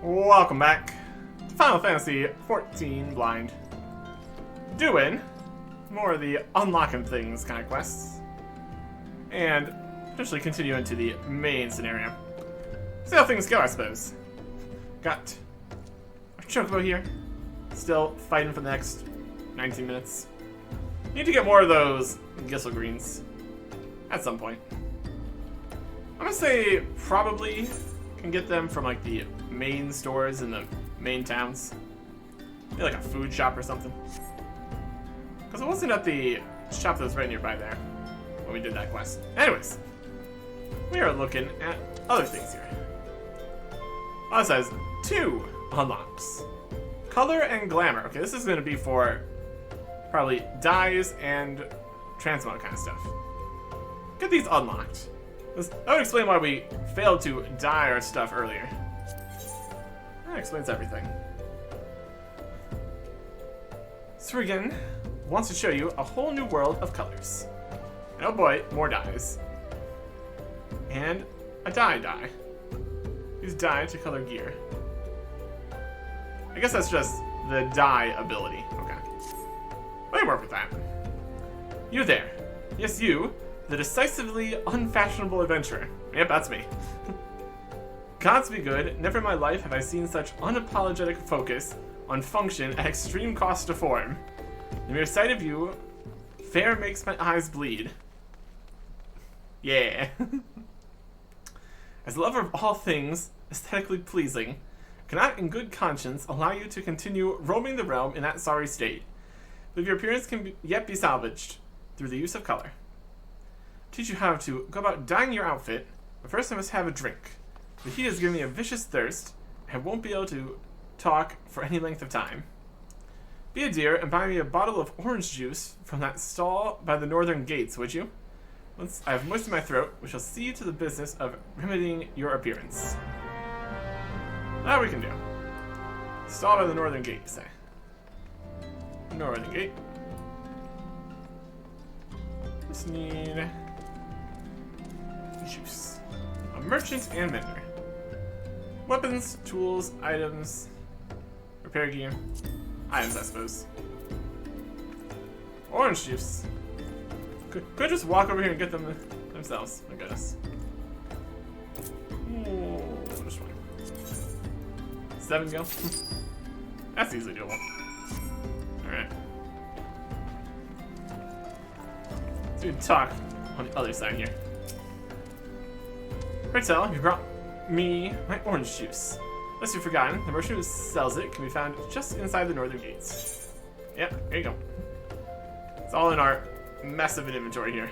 Welcome back to Final Fantasy XIV Blind. Doing more of the unlocking things kind of quests. And potentially continue into the main scenario. See how things go, I suppose. Got a Chocobo here. Still fighting for the next 19 minutes. Need to get more of those Gissel Greens at some point. I'm gonna say probably can get them from like the main stores in the main towns. Maybe like a food shop or something. Because it wasn't at the shop that was right nearby there when we did that quest. Anyways, we are looking at other things here. Oh, it says 2 unlocks. Color and glamour. Okay, this is going to be for probably dyes and transmog kind of stuff. Get these unlocked. That would explain why we failed to dye our stuff earlier. That explains everything. Surigan wants to show you a whole new world of colors. And oh boy, more dyes. And a dye. Use dye to color gear. I guess that's just the dye ability. Okay. Let me work with that. You there. Yes, you. The decisively unfashionable adventurer. Yep, that's me. Gods be good, never in my life have I seen such unapologetic focus on function at extreme cost to form. The mere sight of you, fair makes my eyes bleed. Yeah. As a lover of all things aesthetically pleasing, cannot in good conscience allow you to continue roaming the realm in that sorry state. But your appearance can yet be salvaged through the use of color. Teach you how to go about dyeing your outfit, but first I must have a drink. The heat has given me a vicious thirst, and I won't be able to talk for any length of time. Be a dear and buy me a bottle of orange juice from that stall by the northern gates, would you? Once I have moistened my throat, we shall see to the business of remedying your appearance. That we can do. Stall by the northern gate, you say. Northern gate. Just need juice. A merchant and vendor. Weapons, tools, items, repair gear. Items, I suppose. Orange juice. Could just walk over here and get them themselves, I guess. Oh, just one. 7 go. That's easily doable. Alright. Let's do talk on the other side here. Pray tell, you brought me my orange juice. Lest you've forgotten, the merchant who sells it can be found just inside the northern gates. Yep, there you go. It's all in our mess of an inventory here.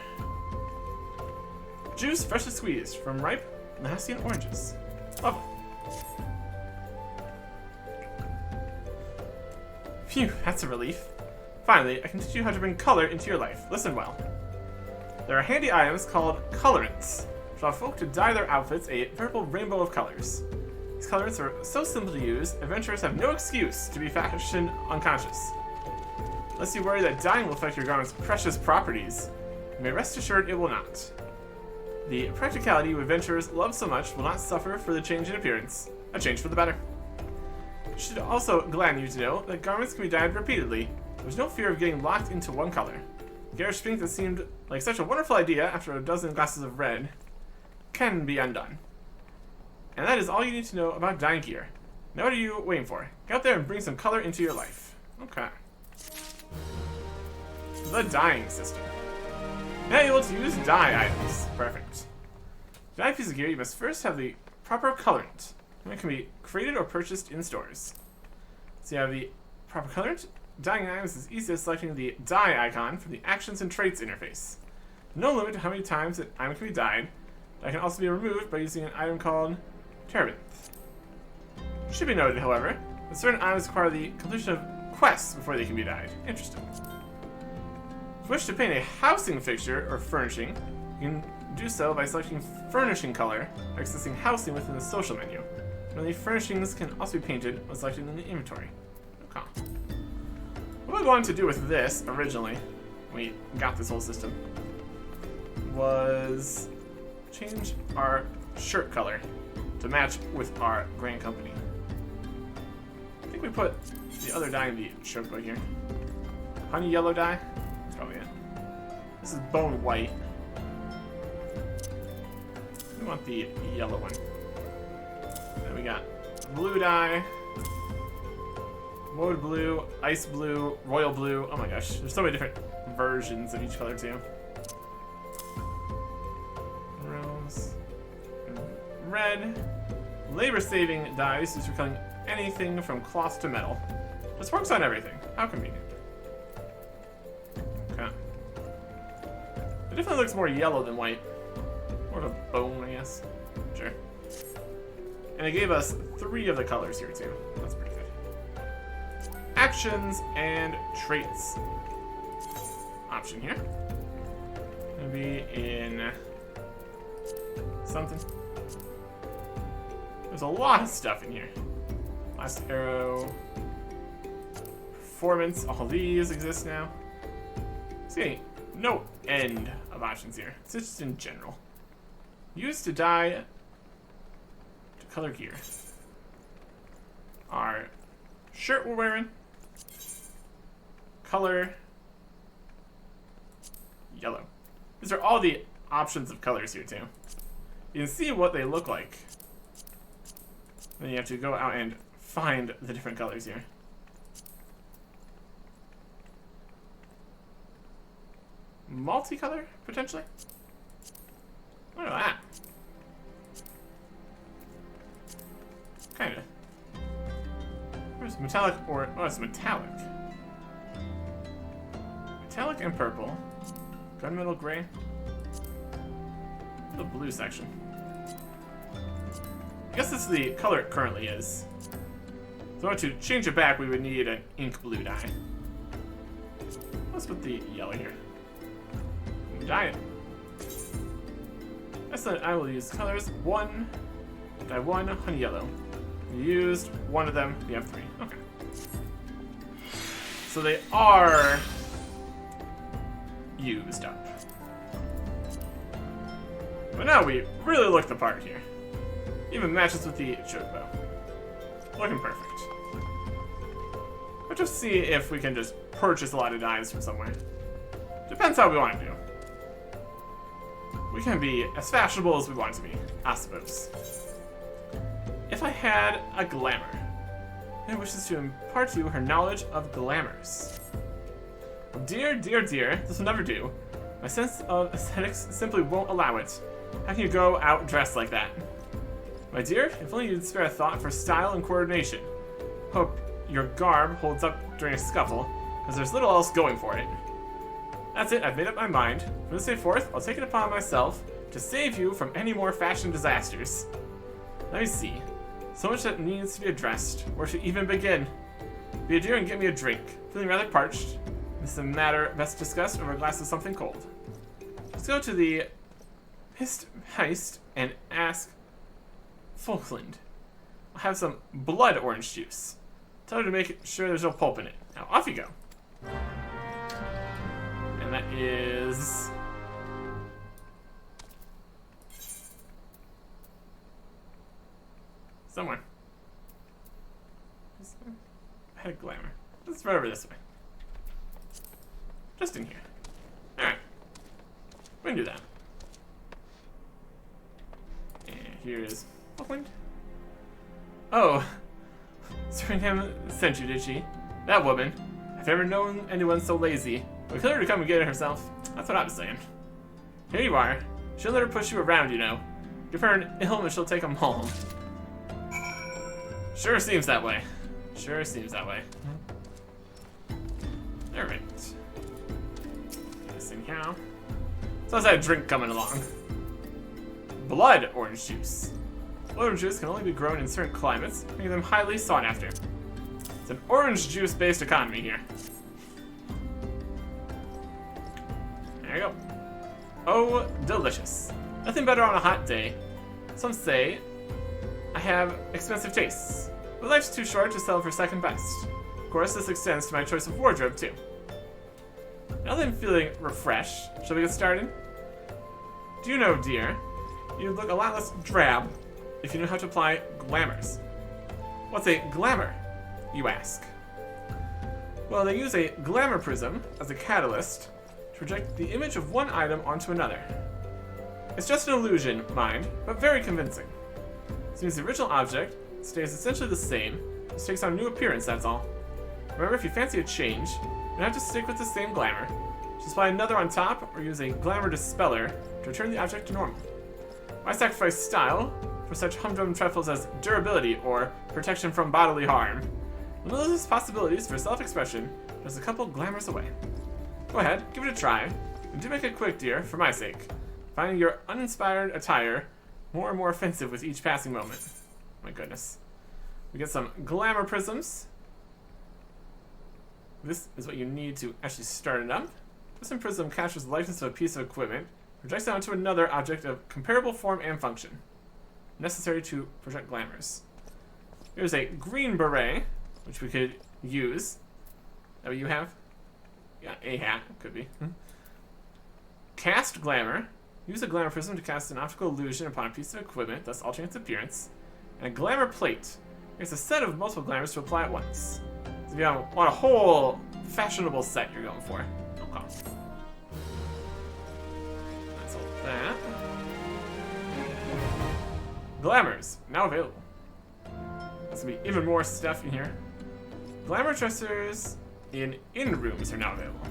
Juice freshly squeezed from ripe Lahassian oranges. Lovely. Phew, that's a relief. Finally, I can teach you how to bring color into your life. Listen well. There are handy items called colorants, which allow folk to dye their outfits a veritable rainbow of colors. These colorants are so simple to use, adventurers have no excuse to be fashion unconscious. Unless you worry that dyeing will affect your garment's precious properties, you may rest assured it will not. The practicality you adventurers love so much will not suffer for the change in appearance, a change for the better. It should also gladden you to know that garments can be dyed repeatedly. There's no fear of getting locked into one color. Garish pink that seemed like such a wonderful idea after a dozen glasses of red can be undone. And that is all you need to know about dyeing gear. Now what are you waiting for? Get out there and bring some color into your life. Okay. The dyeing system. Now you're able to use dye items. Perfect. To dye a piece of gear, you must first have the proper colorant. And it can be created or purchased in stores. So you have the proper colorant. Dyeing items is easy as selecting the dye icon from the Actions and Traits interface. No limit to how many times an item can be dyed. That can also be removed by using an item called Terebinth. Should be noted, however, that certain items require the completion of quests before they can be dyed. Interesting. If you wish to paint a housing fixture or furnishing, you can do so by selecting Furnishing Color or accessing Housing within the social menu. And the furnishings can also be painted when selected in the inventory. Okay. What we wanted to do with this originally, when we got this whole system, was change our shirt color to match with our Grand Company. think we put the other dye in the chocobo here. Honey yellow dye? That's probably it. This is bone white. We want the yellow one. Then we got blue dye, woad blue, ice blue, royal blue. Oh my gosh, there's so many different versions of each color too. Rose, red, labor-saving dyes used for cutting anything from cloth to metal. This works on everything. How convenient. Okay. It definitely looks more yellow than white. More of a bone, I guess. Sure. And it gave us 3 of the colors here too. That's pretty good. Actions and traits. Option here. Gonna be in something. There's a lot of stuff in here. Last arrow. Performance. All these exist now. See, no end of options here. It's just in general. Used to dye to color gear. Our shirt we're wearing. Color yellow. These are all the options of colors here too. You can see what they look like. Then you have to go out and find the different colors here. Multicolor, potentially? Look at that. Kinda. Where's metallic or... Oh, it's metallic. Metallic and purple. Gunmetal gray. The blue section. I guess this is the color it currently is. So to change it back, we would need an ink blue dye. Let's put the yellow here. Dye it. Excellent, I will use colors. 1, dye 1, honey yellow. You used 1 of them, you have 3. Okay. So they are used up. But now we really look the part here. Even matches with the chocobo. Looking perfect. But just see if we can just purchase a lot of dyes from somewhere. Depends how we want to do. We can be as fashionable as we want to be, I suppose. If I had a glamour, and wishes to impart to you her knowledge of glamours. Dear, dear, dear, this will never do. My sense of aesthetics simply won't allow it. How can you go out dressed like that? My dear, if only you'd spare a thought for style and coordination. Hope your garb holds up during a scuffle, because there's little else going for it. That's it, I've made up my mind. From this day forth, I'll take it upon myself to save you from any more fashion disasters. Let me see. So much that needs to be addressed. Where to even begin? Be a dear and get me a drink. Feeling rather parched. This is a matter best discussed over a glass of something cold. Let's go to the Heist and ask Falkland. I'll have some blood orange juice. Tell her to make sure there's no pulp in it. Now off you go. And that is... somewhere. I had a glamour. Let's run over this way. Just in here. Alright. We can do that. And here is Falkland. Oh. Suriname sent you, did she? That woman. I've never known anyone so lazy. We could her to come and get it herself. That's what I was saying. Here you are. She'll let her push you around, you know. Give her an ilm and she'll take them home. Sure seems that way. Sure seems that way. Alright. This thing here. So how's that drink coming along? Blood orange juice. Blood orange juice can only be grown in certain climates, making them highly sought after. It's an orange juice based economy here. There you go. Oh, delicious. Nothing better on a hot day. Some say I have expensive tastes, but life's too short to settle for second best. Of course, this extends to my choice of wardrobe, too. Now that I'm feeling refreshed, shall we get started? Do you know, dear, you'd look a lot less drab if you knew how to apply glamours. What's a glamour? you ask? Well, they use a glamour prism as a catalyst to project the image of one item onto another. It's just an illusion, mind, but very convincing. Since the original object stays essentially the same, just takes on a new appearance, that's all. Remember, if you fancy a change, you don't have to stick with the same glamour. Just apply another on top, or use a glamour dispeller to return the object to normal. Why sacrifice style for such humdrum trifles as durability or protection from bodily harm? Limitless possibilities for self-expression, just a couple glamours away. Go ahead, give it a try, and do make it quick, dear, for my sake. Finding your uninspired attire more and more offensive with each passing moment. My goodness. We get some glamour prisms. This is what you need to actually start it up. This prism captures the likeness of a piece of equipment, projects it onto another object of comparable form and function, necessary to project glamours. Here's a green beret, which we could use. Is that what you have? Yeah, a hat, could be. Cast glamour. Use a glamour prism to cast an optical illusion upon a piece of equipment, thus altering its appearance. And a glamour plate. Here's a set of multiple glamours to apply at once. So if you want a whole fashionable set you're going for. Okay. That's all that. Glamours, now available. There's gonna be even more stuff in here. Glamour dressers in rooms are now available.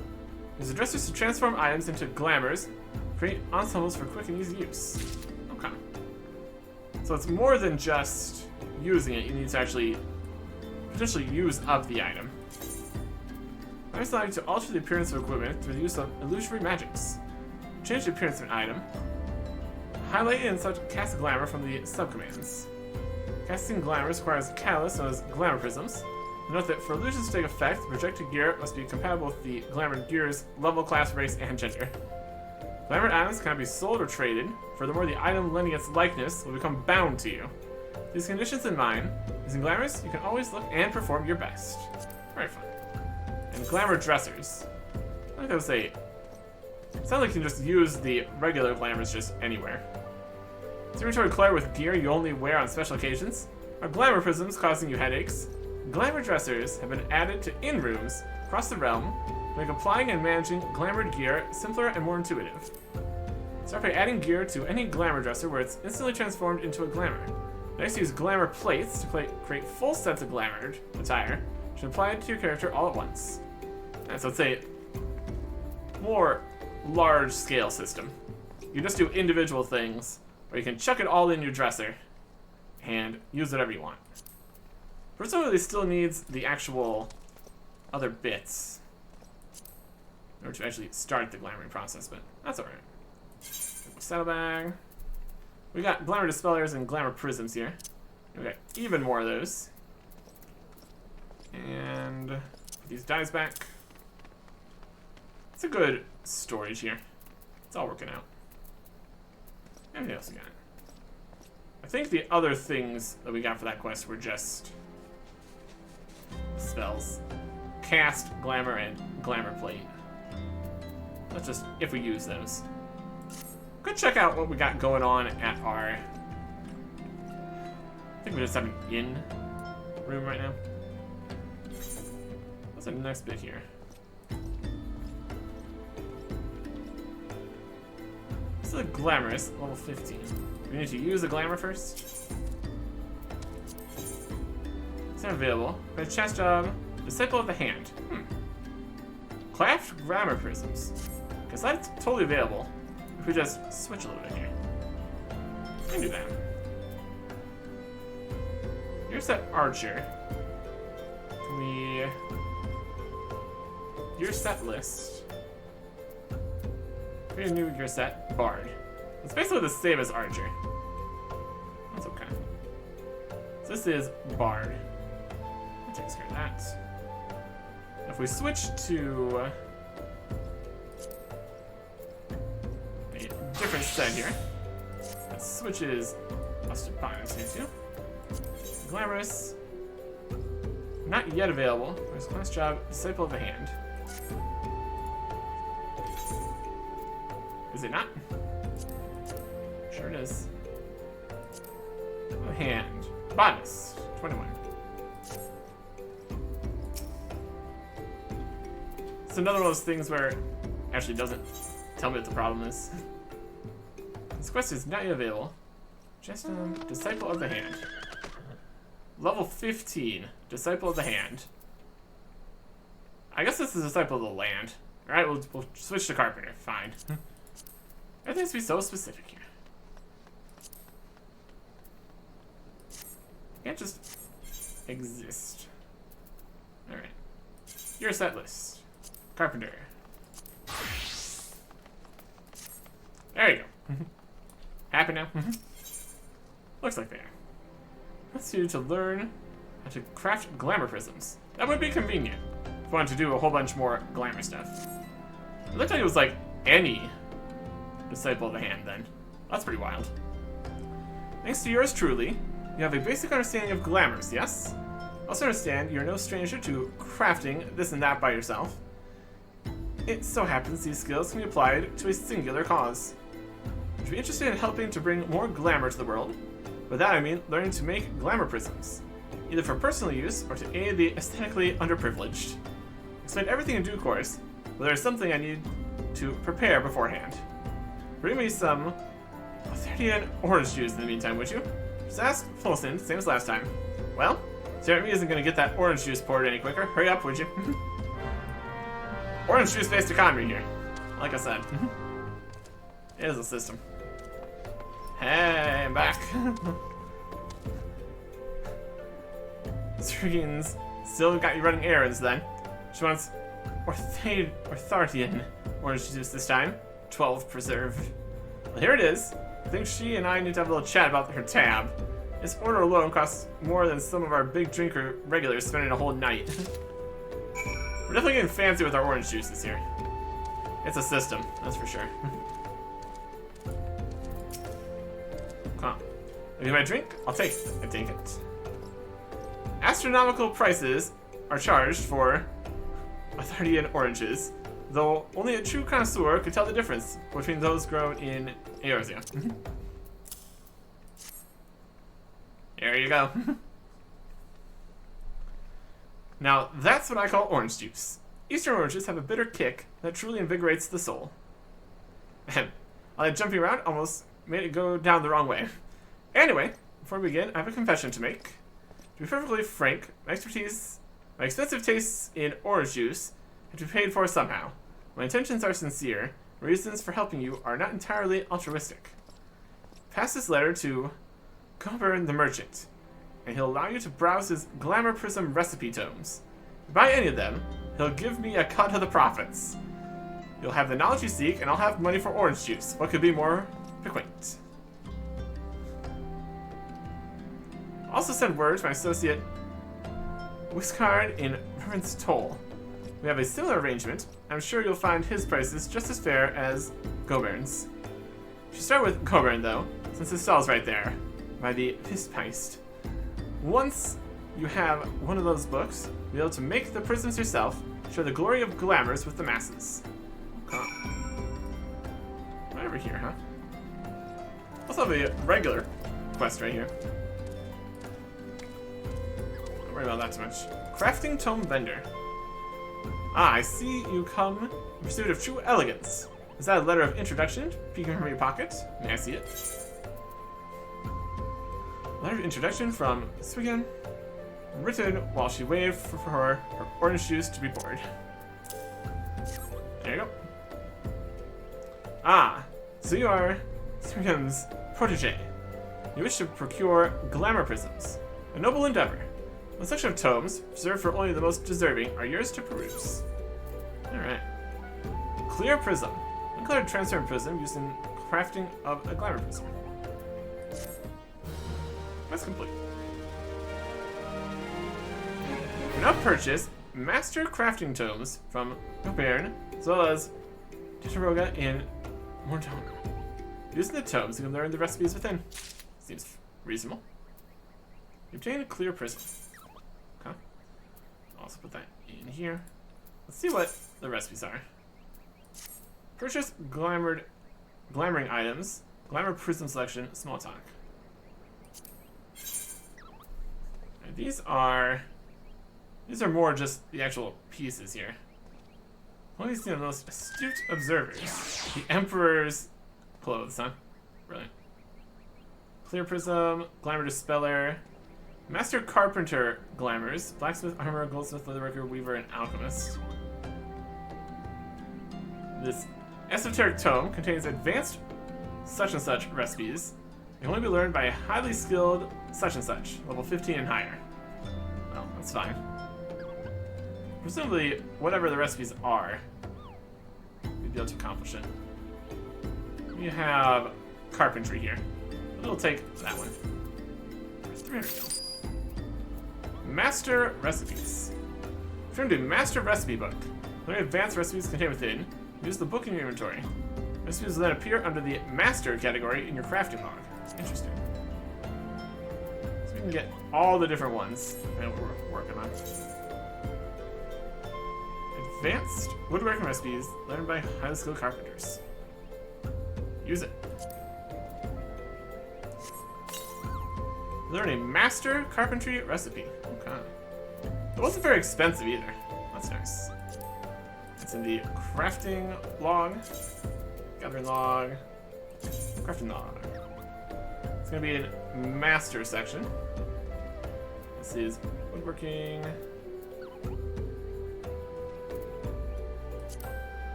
Use the dressers to transform items into glamours, create ensembles for quick and easy use. Okay. So it's more than just using it, you need to actually potentially use up the item. Glamours allow you to alter the appearance of equipment through the use of illusory magics. Change the appearance of an item. Highlight and select cast glamour from the subcommands. Casting glamours requires catalysts known as glamour prisms. Note that for illusions to take effect, the projected gear must be compatible with the glamour gear's level, class, race, and gender. Glamour items cannot be sold or traded. Furthermore, the item lending its likeness will become bound to you. With these conditions in mind, using glamours, you can always look and perform your best. Very fun. And glamour dressers. I think that was a... Sounds like you can just use the regular glamours just anywhere. Inventory clutter with gear you only wear on special occasions. Are glamour prisms causing you headaches? Glamour dressers have been added to rooms across the realm to make applying and managing glamoured gear simpler and more intuitive. Start by adding gear to any glamour dresser where it's instantly transformed into a glamour. Next, use glamour plates to create full sets of glamoured attire, which can apply it to your character all at once. And so it's a more large-scale system. You just do individual things, or you can chuck it all in your dresser and use whatever you want. Presumably still needs the actual other bits in order to actually start the glamoring process, but that's alright. Saddlebag. We got glamour dispellers and glamour prisms here. We got even more of those. And put these dies back. It's a good storage here. It's all working out. Anything else we got? I think the other things that we got for that quest were just spells. Cast, glamour, and glamour plate. That's just if we use those. Go check out what we got going on at our... I think we just have an inn room right now. What's the next bit here? This is a glamorous, level 15. We need to use the glamour first. It's not available. But chest job, Disciple of the Hand. Craft glamour prisms. Because that's totally available. If we just switch a little bit here. We can do that. Here's that archer. Can we... Your set list. Here's new your set, Bard. It's basically the same as Archer. That's okay. So this is Bard. That takes care of that. If we switch to a different set here, that switches us to Binders here too. Glamorous. Not yet available. There's class job, Disciple of the Hand. Is it not? Sure it is. A hand. Botanist. 21. It's another one of those things where it actually doesn't tell me what the problem is. This quest is not yet available. Just Disciple of the Hand. Level 15, Disciple of the Hand. I guess this is Disciple of the Land. Alright, we'll switch to Carpenter. Fine. Everything has to be so specific here. Can't just exist. Alright. Your set list. Carpenter. There you go. Happy now? Looks like they are. Let's you to learn how to craft glamour prisms. That would be convenient if you wanted to do a whole bunch more glamour stuff. It looked like it was like any Disciple of the Hand then. That's pretty wild. Thanks to yours truly, you have a basic understanding of glamours, yes? Also understand you're no stranger to crafting this and that by yourself. It so happens these skills can be applied to a singular cause. Would you be interested in helping to bring more glamour to the world? By that I mean learning to make glamour prisms, either for personal use or to aid the aesthetically underprivileged. Explain everything in due course, but there's something I need to prepare beforehand. Bring me some Arthurian orange juice in the meantime, would you? Just ask Fulson, same as last time. Well, Jeremy isn't going to get that orange juice poured any quicker. Hurry up, would you? Orange juice-based economy here. Like I said. It is a system. Hey, I'm back. Screens still got you running errands then. She wants Orthardian orange juice this time. 12 preserve. Well, here it is. I think she and I need to have a little chat about her tab. This order alone costs more than some of our big drinker regulars spending a whole night. We're definitely getting fancy with our orange juices here. It's a system, that's for sure. Huh. If you my drink, I'll take it. I take it. Astronomical prices are charged for Arthurian oranges, though only a true connoisseur could tell the difference between those grown in Eorzea. There you go. Now, that's what I call orange juice. Eastern oranges have a bitter kick that truly invigorates the soul. Ahem. All that jumping around almost made it go down the wrong way. Anyway, before we begin, I have a confession to make. To be perfectly frank, my expensive tastes in orange juice have to be paid for somehow. My intentions are sincere. My reasons for helping you are not entirely altruistic. Pass this letter to Coburn the Merchant, and he'll allow you to browse his Glamour Prism recipe tomes. If you buy any of them, he'll give me a cut of the profits. You'll have the knowledge you seek, and I'll have money for orange juice. What could be more piquant? Also send word to my associate Wiscard in Reverence Toll. We have a similar arrangement. I'm sure you'll find his prices just as fair as Gobern's. You should start with Coburn, though, since his stall's right there, by the Fistpeist. Once you have one of those books, you'll be able to make the prisms yourself, share the glory of glamours with the masses. Huh. Right over here, huh? Also have a regular quest right here. Don't worry about that too much. Crafting Tome Vendor. Ah, I see you come in pursuit of true elegance. Is that a letter of introduction? Peeking from your pocket? May I see it? Letter of introduction from Swigan, written while she waited for her orange juice to be poured. There you go. Ah, so you are Swigan's protege. You wish to procure glamour prisms. A noble endeavor. A section of tomes, reserved for only the most deserving, are yours to peruse. Alright. Clear prism. Uncolored transparent prism used in crafting of a glamour prism. That's complete. You now purchase master crafting tomes from Gobern, as well as Titaroga in Mortona. Using the tomes, you can learn the recipes within. Seems reasonable. You obtain a clear prism. Okay. I'll also put that in here. Let's see what the recipes are. Purchase glamoring items. Glamour prism selection, small talk. And these are more just the actual pieces here. One of the most astute observers. The Emperor's clothes, huh? Brilliant. Clear Prism, Glamour Dispeller, Master Carpenter Glamours, Blacksmith, Armor, Goldsmith, Leatherworker, Weaver, and Alchemist. This esoteric tome contains advanced such and such recipes. They can only be learned by a highly skilled such and such, level 15 and higher. Well, that's fine. Presumably, whatever the recipes are, we'd be able to accomplish it. We have carpentry here. We'll take that one. There's 300 gil. Master recipes. Turn to Master Recipe Book. Learn advanced recipes contained within. Use the book in your inventory. Recipes will then appear under the Master category in your crafting log. Interesting. So we can get all the different ones that we're working on. Advanced woodworking recipes learned by highly skilled carpenters. Use it. Learn a master carpentry recipe. Okay. It wasn't very expensive either. That's nice. It's in the crafting log, gathering log, crafting log. It's gonna be in master section. This is woodworking.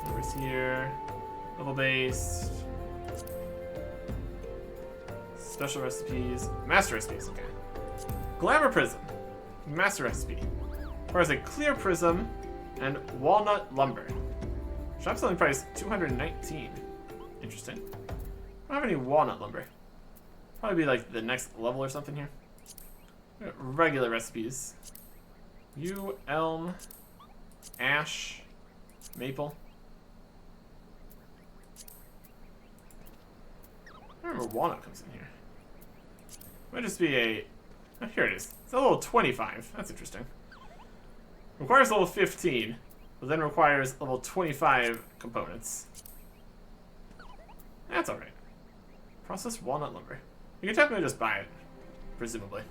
Numbers here. Level based. Special recipes. Master recipes, okay. Glamour Prism. Master recipe. Requires a clear prism and walnut lumber. Shop selling price 219. Interesting. I don't have any walnut lumber. Probably be like the next level or something here. Regular recipes. Yew, elm, ash, maple. I don't remember walnut comes in here. Might just be a... Oh, here it is. It's a level 25. That's interesting. Requires level 15, but then requires level 25 components. That's alright. Processed walnut lumber. You can technically just buy it, presumably.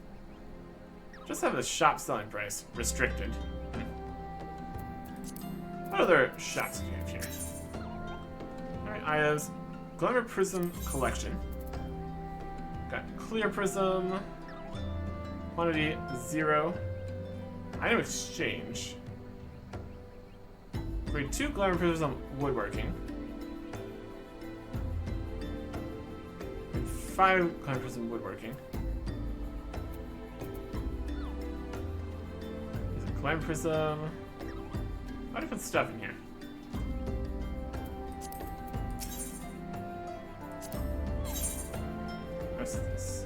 Just have the shop selling price restricted. What other shops do you have here? Alright, items. Glamour Prism Collection. Got Clear Prism. Quantity 0. Item Exchange. Grade 2 Glamour Prism Woodworking. Grade 5 Glamour Prism Woodworking. There's a Glamour Prism. Why do I put stuff in here? What's this?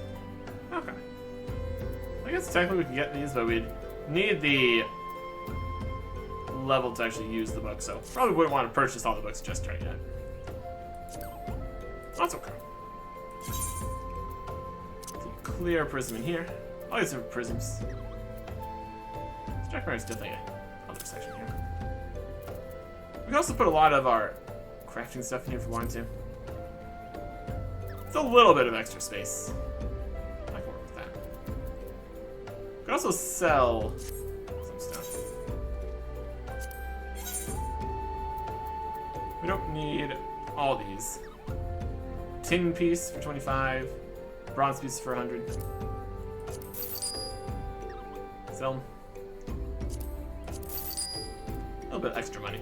Okay. I guess technically we can get these, but we'd need the level to actually use the book, so probably wouldn't want to purchase all the books just right yet. That's okay. Clear prism in here. All these are prisms. Jack is definitely another section here. We can also put a lot of our crafting stuff in here if we wanted to. It's a little bit of extra space. I can work with that. We can also sell some stuff. We don't need all these. Tin piece for 25. Bronze piece for 100. Sell them. A little bit extra money.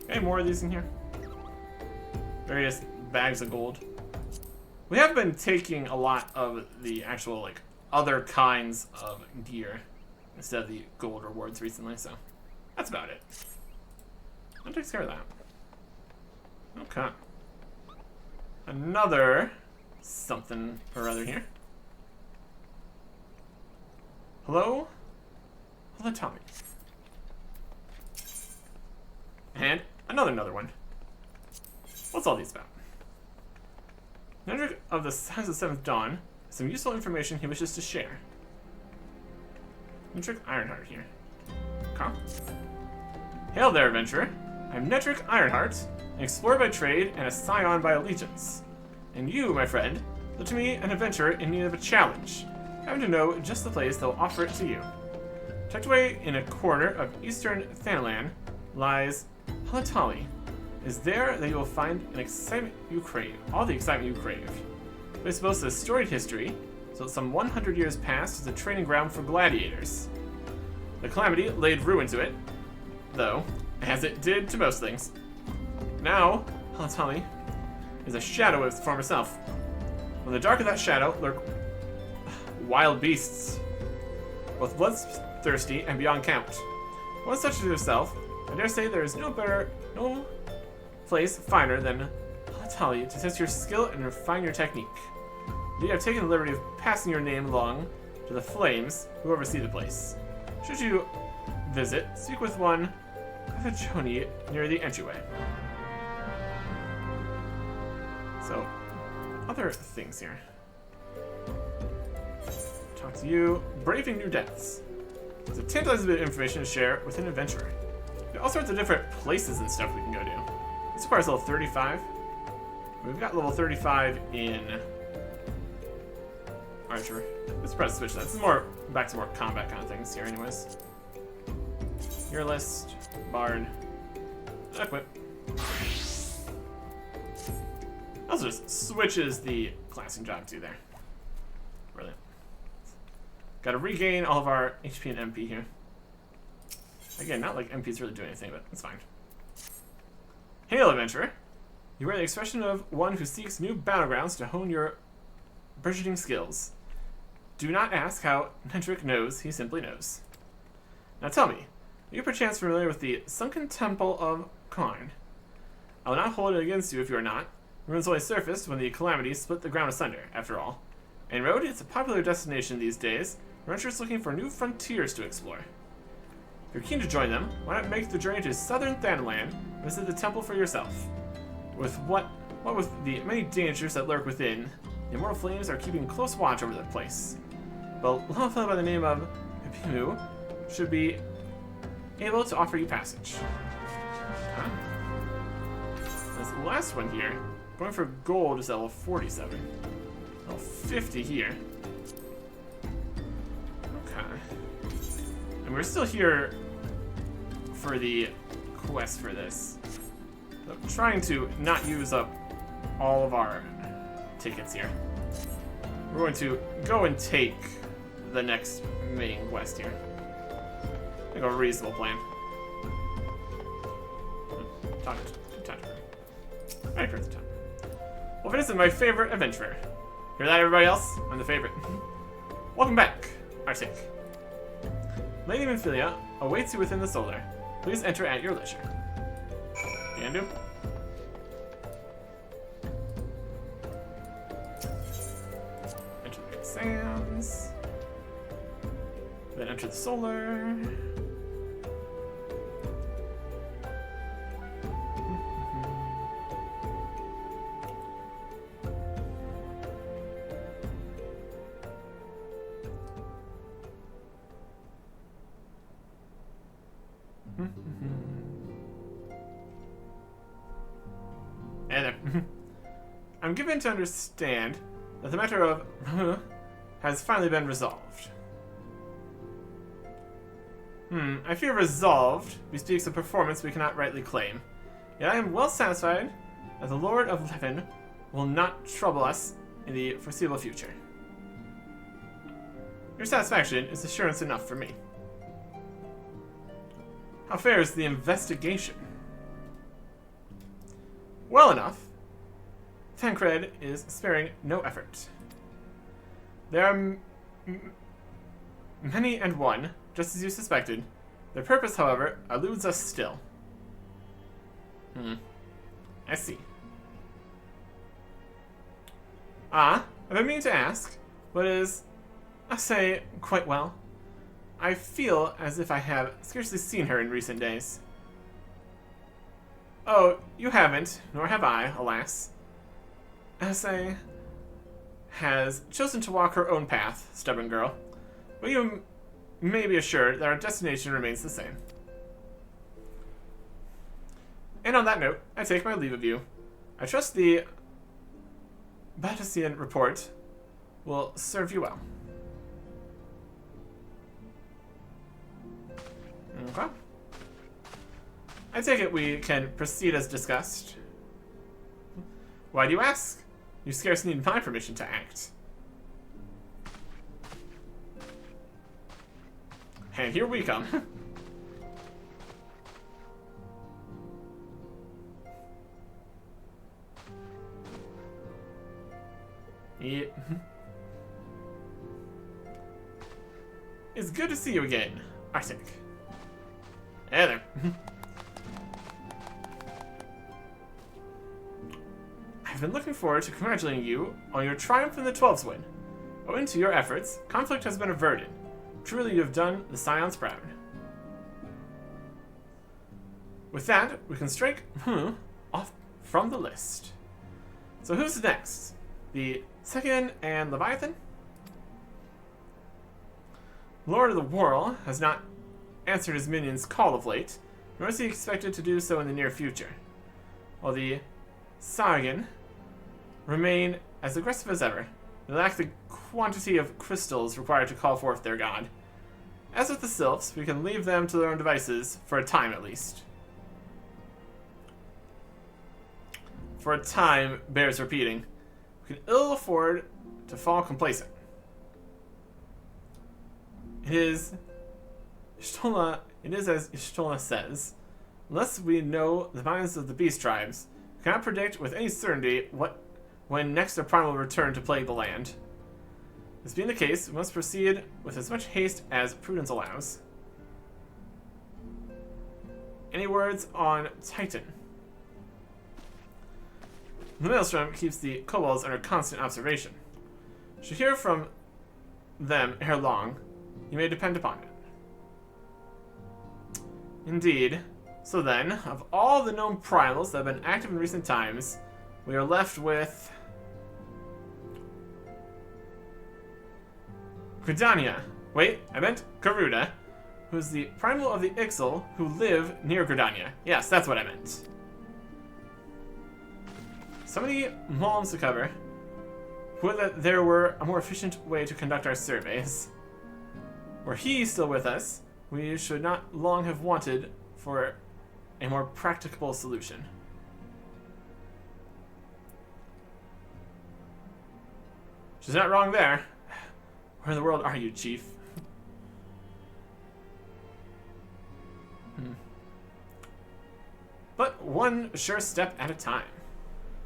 Any more of these in here? Various bags of gold. We have been taking a lot of the actual, like, other kinds of gear instead of the gold rewards recently, so that's about it. That takes care of that. Okay. Another something or other here. Hello? Hello, Tommy. And another one. What's all these about? Nedrick of the Sons of Seventh Dawn has some useful information he wishes to share. Nedrick Ironheart here. Okay. Hail there, adventurer. I'm Nedrick Ironheart, an explorer by trade and a scion by allegiance. And you, my friend, look to me an adventurer in need of a challenge, having to know just the place that will offer it to you. Tucked away in a corner of eastern Thanalan lies Halatali. It is there that you will find an excitement you crave, all the excitement you crave. This boasts a storied history, so that some 100 years past is a training ground for gladiators. The calamity laid ruin to it, though, as it did to most things. Now, Halatali is a shadow of its former self. In the dark of that shadow lurk wild beasts, both bloodthirsty and beyond count. One such as yourself, I dare say there is no place finer than Halatali to test your skill and refine your technique. Indeed, I've taken the liberty of passing your name along to the flames who oversee the place. Should you visit, speak with one Kavajoni near the entryway. So, other things here. Talk to you. Braving new depths. There's a tantalizing bit of information to share with an adventurer. There are all sorts of different places and stuff we can go to. This requires level 35. We've got level 35 in Archer. Let's press switch that. This is more back to more combat kind of things here anyways. Your list, Bard, equip. Also just switches the classing job too there. Brilliant. Gotta regain all of our HP and MP here. Again, not like MP's really doing anything, but it's fine. Hail, adventurer! You wear the expression of one who seeks new battlegrounds to hone your burgeoning skills. Do not ask how Nedrick knows, he simply knows. Now tell me, are you perchance familiar with the Sunken Temple of Karn? I will not hold it against you if you are not. Ruins only surfaced when the calamity split the ground asunder, after all. And road, it's a popular destination these days. Adventurers looking for new frontiers to explore. If you're keen to join them, why not make the journey to southern Thanalan and visit the temple for yourself? What with the many dangers that lurk within, the immortal flames are keeping close watch over the place. But a little fellow by the name of Pipimu should be able to offer you passage. Huh? This last one here, going for gold is level 47. Level 50 here. Okay. And we're still here for the quest for this. So trying to not use up all of our tickets here. We're going to go and take the next main quest here. I think a reasonable plan. Talk to her. Right for the time. Well, this is my favorite adventurer. Hear that, everybody else? I'm the favorite. Welcome back, Arctic. Lady Minfilia awaits you within the solar. Please enter at your leisure. Can do. Enter the exams. Then enter the solar. And there. I'm given to understand that the matter of has finally been resolved. I fear resolved bespeaks a performance we cannot rightly claim. Yet I am well satisfied that the Lord of Levin will not trouble us in the foreseeable future. Your satisfaction is assurance enough for me. How fares the investigation? Well enough. Tancred is sparing no effort. There are many and one, just as you suspected. Their purpose, however, eludes us still. I see. I've been meaning to ask, but is, I say, quite well. I feel as if I have scarcely seen her in recent days. Oh, you haven't, nor have I, alas. Essay has chosen to walk her own path, stubborn girl. But you may be assured that our destination remains the same. And on that note, I take my leave of you. I trust the Batasian report will serve you well. Okay. I take it we can proceed as discussed. Why do you ask? You scarce need my permission to act. And here we come. Yeah. It's good to see you again, Arctic. Hey there. I've been looking forward to congratulating you on your triumph in the 12's win. Owing to your efforts, conflict has been averted. Truly, you have done the Scions proud. With that, we can strike off from the list. So who's next? The Second and Leviathan? Lord of the Whirl has not answered his minions' call of late, nor is he expected to do so in the near future. While the Sargon remain as aggressive as ever, they lack the quantity of crystals required to call forth their god. As with the Sylphs, we can leave them to their own devices, for a time at least. For a time bears repeating. We can ill afford to fall complacent. It is as Ishtola says, unless we know the minds of the beast tribes, we cannot predict with any certainty when next a prime will return to plague the land. This being the case, we must proceed with as much haste as prudence allows. Any words on Titan? The Maelstrom keeps the kobolds under constant observation. Should hear from them ere long, you may depend upon it. Indeed. So then, of all the known primals that have been active in recent times, we are left with Gridania. Wait, I meant Garuda, who's the primal of the Ixal who live near Gridania. Yes, that's what I meant. So many malms to cover. Would that there were a more efficient way to conduct our surveys. Were he still with us, we should not long have wanted for a more practicable solution. She's not wrong there. Where in the world are you, Chief? But one sure step at a time.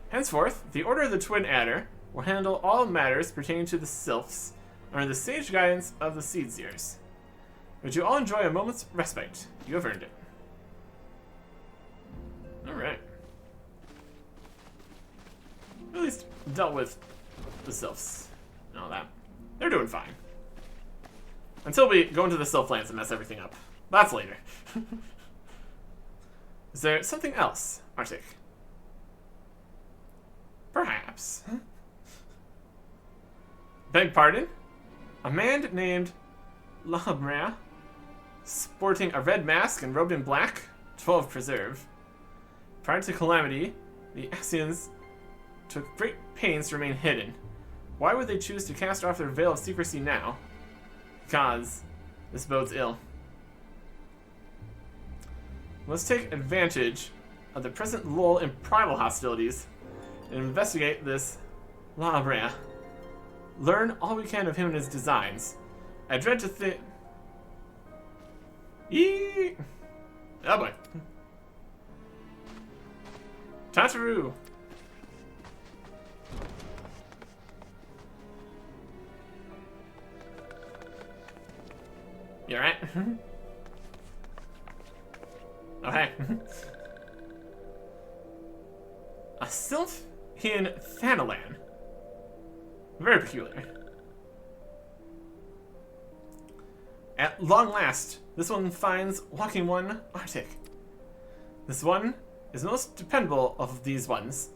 Henceforth, the Order of the Twin Adder will handle all matters pertaining to the Sylphs under the sage guidance of the Seedseers. Would you all enjoy a moment's respite? You have earned it. Alright. At least dealt with the Sylphs and all that. They're doing fine. Until we go into the Sylphlands and mess everything up. That's later. Is there something else, Arctic? Perhaps. Beg pardon? A man named Lahabrea, sporting a red mask and robed in black, 12 preserve. Prior to Calamity, the Ascians took great pains to remain hidden. Why would they choose to cast off their veil of secrecy now? Because this bodes ill. Let's take advantage of the present lull in primal hostilities and investigate this Lahabrea. Learn all we can of him and his designs. I dread to think... Eee! Oh boy. Tataru! You alright? Okay. A sylph in Thanalan. Very peculiar. At long last, this one finds Walking One Arctic. This one is the most dependable of these ones.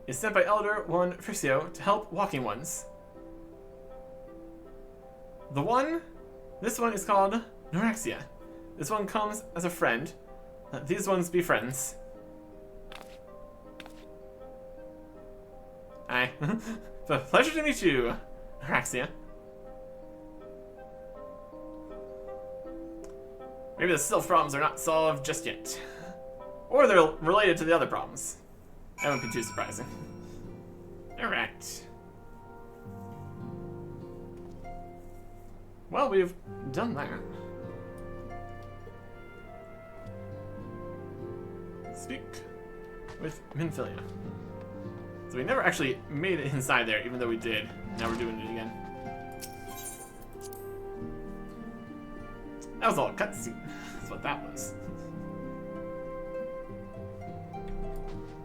Is sent by Elder One Frixio to help Walking Ones. This one is called Norexia. This one comes as a friend. Let these ones be friends. Hi. It's a pleasure to meet you, Araxia. Maybe the stealth problems are not solved just yet. Or they're related to the other problems. That wouldn't be too surprising. Alright. Well, we've done that. Speak with Minfilia. So we never actually made it inside there, even though we did. Now we're doing it again. That was all a cutscene. That's what that was.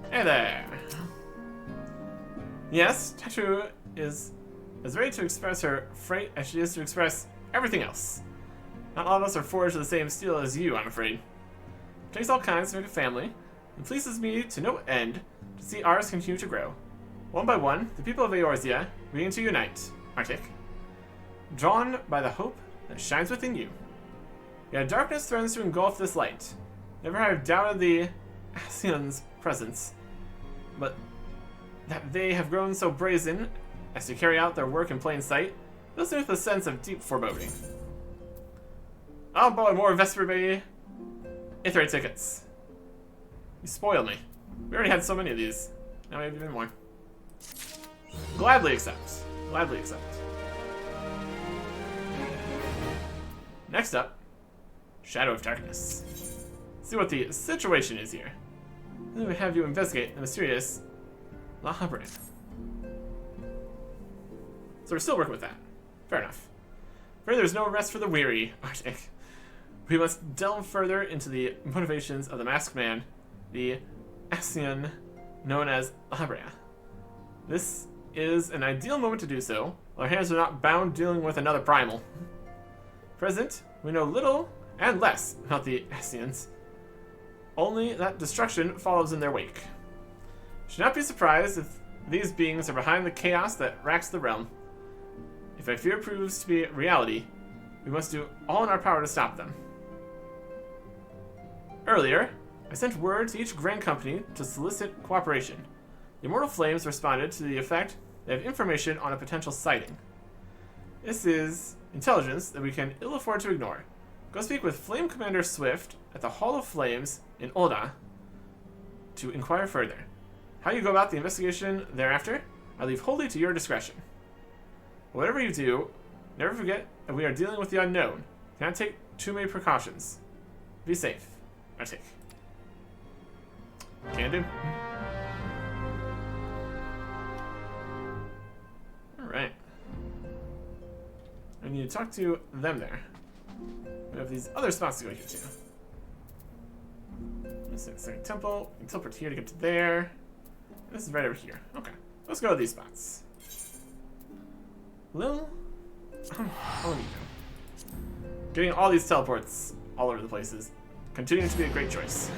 Hey there! Yes, Tetru is as ready to express her freight as she is to express everything else. Not all of us are forged with the same steel as you, I'm afraid. It takes all kinds to make a family. It pleases me to no end to see ours continue to grow. One by one, the people of Eorzea begin to unite, Arctic, drawn by the hope that shines within you. Yet darkness threatens to engulf this light. Never have doubted the Ascian's presence, but that they have grown so brazen as to carry out their work in plain sight fills me with a sense of deep foreboding. I'll buy more Vesper Bay Ithray tickets. You spoiled me. We already had so many of these. Now we have even more. Gladly accept. Gladly accept. Next up, Shadow of Darkness. See what the situation is here. Then we have you investigate the mysterious La Habre. So we're still working with that. Fair enough. For there's no rest for the weary, Arctic. We must delve further into the motivations of the masked man, the Ascian known as La Habre. This is an ideal moment to do so, while our hands are not bound dealing with another primal. Present, we know little and less about the Ascians. Only that destruction follows in their wake. Should not be surprised if these beings are behind the chaos that racks the realm. If my fear proves to be reality, we must do all in our power to stop them. Earlier, I sent word to each Grand Company to solicit cooperation. The Immortal Flames responded to the effect they have information on a potential sighting. This is intelligence that we can ill afford to ignore. Go speak with Flame Commander Swift at the Hall of Flames in Ul'dah to inquire further. How you go about the investigation thereafter, I leave wholly to your discretion. Whatever you do, never forget that we are dealing with the unknown. Cannot take too many precautions. Be safe. I take. Can do. Alright. I need to talk to them there. We have these other spots to go here to. This is a temple. We can teleport here to get to there. This is right over here. Okay. Let's go to these spots. Lil? Oh, getting all these teleports all over the places. Continuing to be a great choice.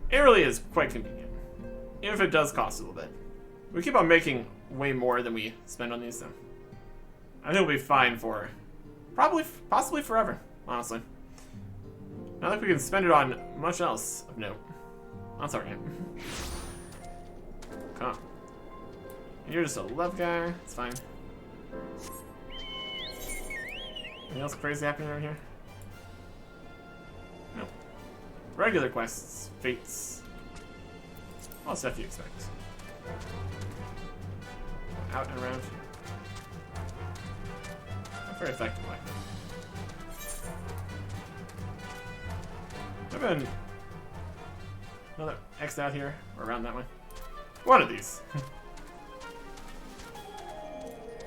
It really is quite convenient. Even if it does cost a little bit. We keep on making way more than we spend on these, so I think we'll be fine for possibly forever, honestly. Not like we can spend it on much else of note. That's alright. Come on. You're just a love guy. It's fine. Anything else crazy happening over here? No. Regular quests, fates. All stuff you expect. Out and around. Not very effective way. I've been another X out here or around that way. One of these.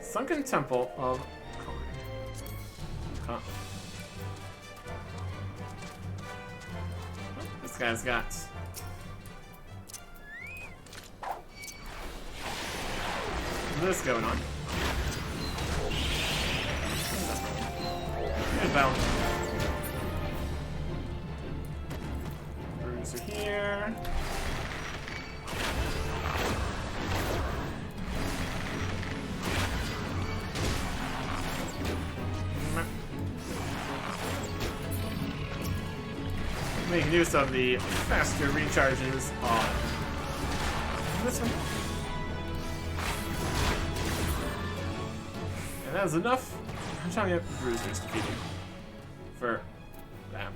Sunken Temple of Karn. Oh, this guy's got this going on. And balance. Runes are here. Make use of the faster recharges on this one. And that is enough. I'm trying to get bruisers defeated. for that.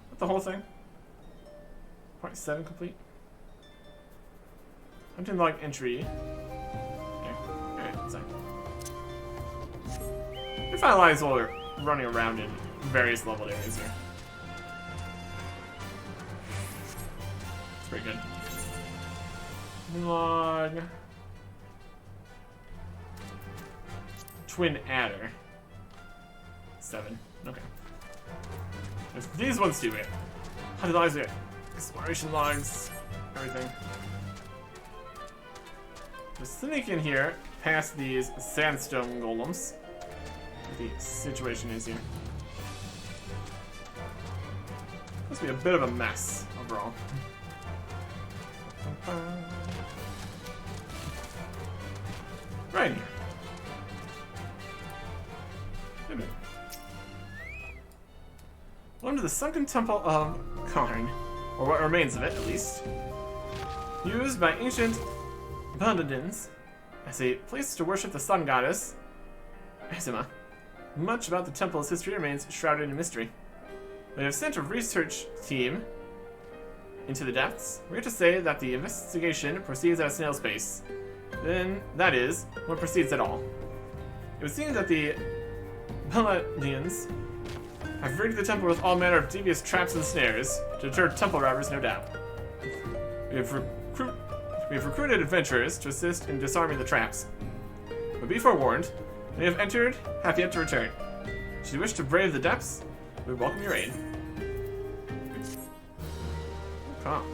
What, the whole thing? 0.7 complete? I'm doing log entry. Okay. Alright, that's fine. We finalize while we're running around in various leveled areas here. It's pretty good. Log. Twin adder. 7. Okay. There's these ones too, wait. How did logs get? Exploration logs, everything. Just sneak in here, past these sandstone golems. What the situation is here. Must be a bit of a mess overall. Right here. Wait a minute. Welcome to the sunken temple of Karn, or what remains of it, at least. Used by ancient Paladins as a place to worship the sun goddess, Azima. Much about the temple's history remains shrouded in mystery. We have sent a research team into the depths. We're to say that the investigation proceeds at a snail's pace. Then, that is, what proceeds at all. It would seem that the Paladins have rigged the temple with all manner of devious traps and snares to deter temple robbers, no doubt. We have recruited adventurers to assist in disarming the traps. But be forewarned, they have entered, have yet to return. Should you wish to brave the depths, we welcome your aid. Okay.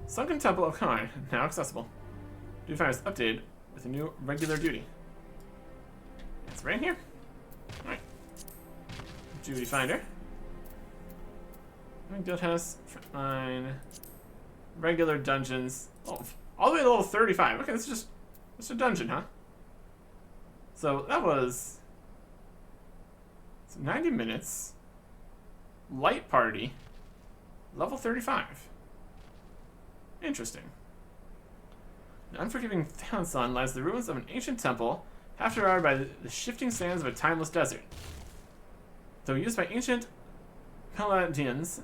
Sunken Temple of Karn, now accessible. Duty finder is updated with a new regular duty. It's right here. Alright. Duty finder. Guild House, frontline, regular dungeons. Oh, all the way to level 35. Okay, this is just a dungeon, huh? So that was 90 minutes. Light party, level 35. Interesting. The unforgiving Sun lies the ruins of an ancient temple, half surrounded by the shifting sands of a timeless desert. Though used by ancient Paladins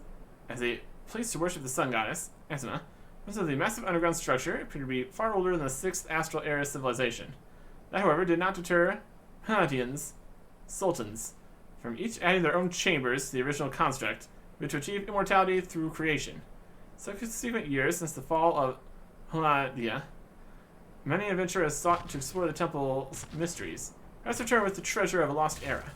as a place to worship the sun goddess, Azima, most of the massive underground structure appeared to be far older than the 6th Astral Era civilization. That, however, did not deter Paladins, sultans, from each adding their own chambers to the original construct, which to achieve immortality through creation. Subsequent years since the fall of Paladia, many adventurers sought to explore the temple's mysteries, perhaps return with the treasure of a lost era.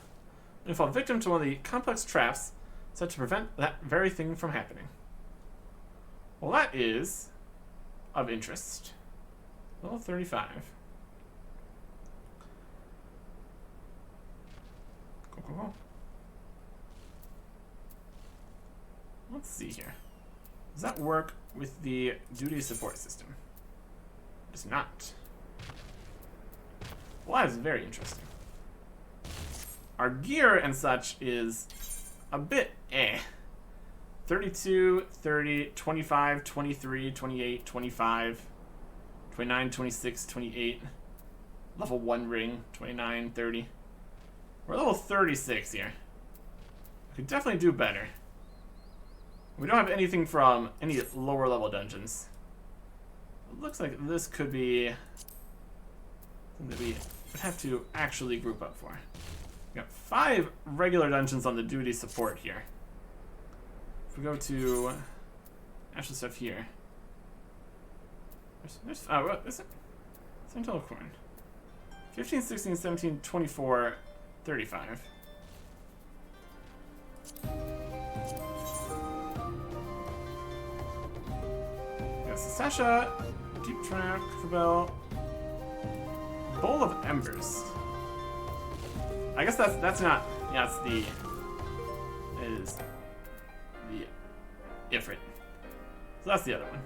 They fall victim to one of the complex traps set to prevent that very thing from happening. Well, that is of interest. Level 35. Cool. Let's see here. Does that work with the duty support system? It does not. Well, that is very interesting. Our gear and such is a bit 32, 30, 25, 23, 28, 25, 29, 26, 28. Level 1 ring, 29, 30. We're level 36 here. We could definitely do better. We don't have anything from any lower level dungeons. It looks like this could be something that we would have to actually group up for. We got 5 regular dungeons on the duty support here. If we go to actual stuff here. What is it? Sentinel Corn. 15, 16, 17, 24, 35. Yes, Sasha, Deep Track, Fabel, Bowl of Embers. I guess that's not. Yeah, it's the. It is the Ifrit. So that's the other one.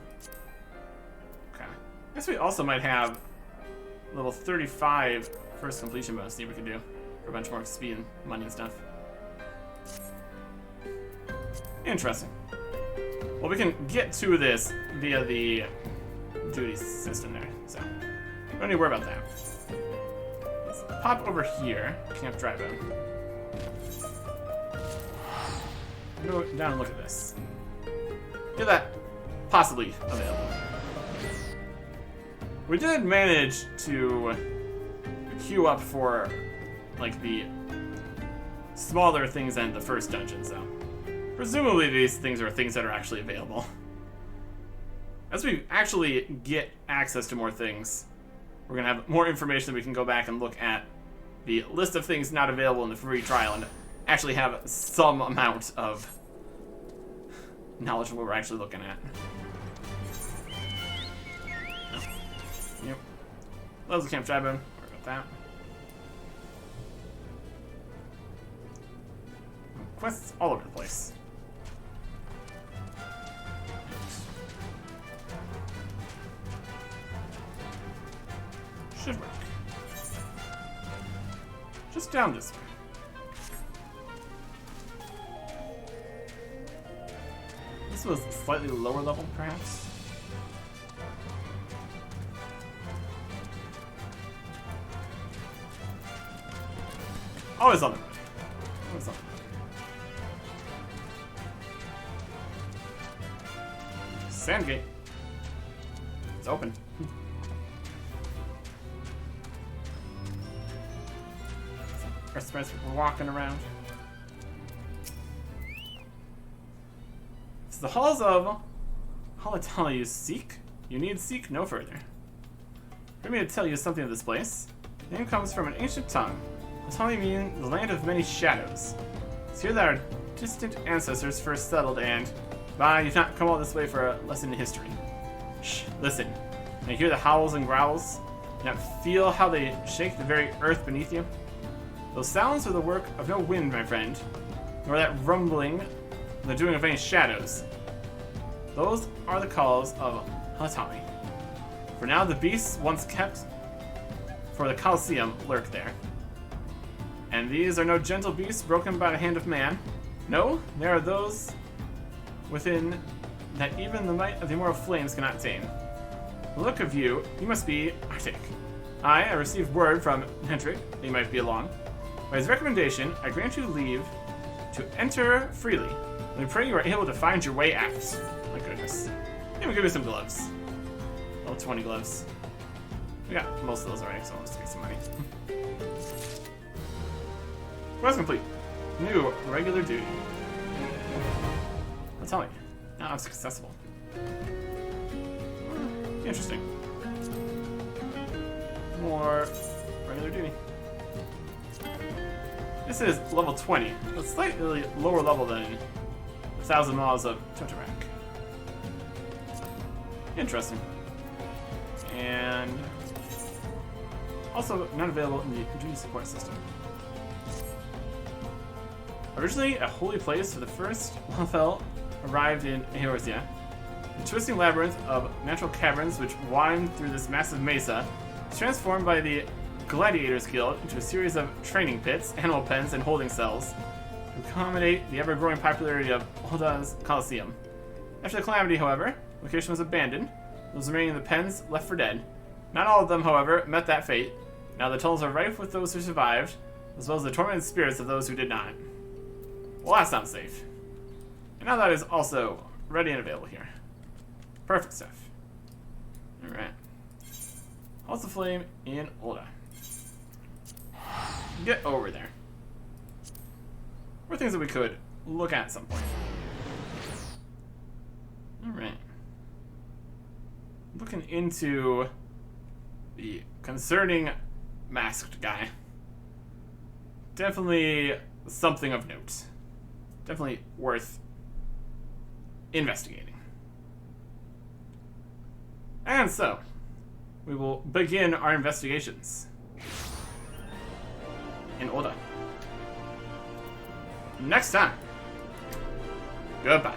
Okay. I guess we also might have level 35 first completion bonus. See what we can do for a bunch more XP and money and stuff. Interesting. Well, we can get to this via the duty system there, so don't need to worry about that. pop over here. Camp Drive-In. Go down and look at this. Is that possibly available? We did manage to queue up for, like, the smaller things in the first dungeon, so presumably these things are things that are actually available. As we actually get access to more things, we're going to have more information that we can go back and look at the list of things not available in the free trial and actually have some amount of knowledge of what we're actually looking at. Oh. Yep. That was the Camp Drive-In. Worry about that. Quests all over the place. Should work. Just down this way. This was slightly lower level, perhaps. Always on the road. Always on the road. Sandgate. It's open. Restaurants we're walking around. It's the halls of Halatala you seek. You need seek no further. Permit me to tell you something of this place. The name comes from an ancient tongue. Halatala means the land of many shadows. It's here that our distant ancestors first settled, and you've not come all this way for a lesson in history. Shh, listen. Can you hear the howls and growls? Can you not feel how they shake the very earth beneath you? Those sounds are the work of no wind, my friend, nor that rumbling the doing of any shadows. Those are the calls of Halatami. For now, the beasts once kept for the Colosseum lurk there. And these are no gentle beasts broken by the hand of man. No, they are those within that even the might of the immortal flames cannot tame. The look of you must be Arctic. I received word from Hendrik that you might be along. By his recommendation, I grant you leave to enter freely. And I pray you are able to find your way out. My goodness. Maybe give me some gloves. Level 20 gloves. We got most of those already, so let's get some money. Quest complete. New regular duty. I'll tell you. Now I'm successful. Interesting. More regular duty. This is level 20. A slightly lower level than 1,000 miles of Totorak. Interesting. And also not available in the duty support system. Originally a holy place for the first Lothel arrived in Eorzea. The twisting labyrinth of natural caverns which wind through this massive mesa is transformed by the Gladiators Guild into a series of training pits, animal pens, and holding cells to accommodate the ever-growing popularity of Ulda's Colosseum. After the calamity, however, the location was abandoned, those remaining in the pens left for dead. Not all of them, however, met that fate. Now the tunnels are rife with those who survived, as well as the tormented spirits of those who did not. Well, that sounds safe. And now that is also ready and available here. Perfect stuff. Alright. Halls of Flame in Ulda. Get over there. More things that we could look at some point. Alright. Looking into the concerning masked guy. Definitely something of note. Definitely worth investigating. And so, we will begin our investigations in Ulda. Next time. Goodbye.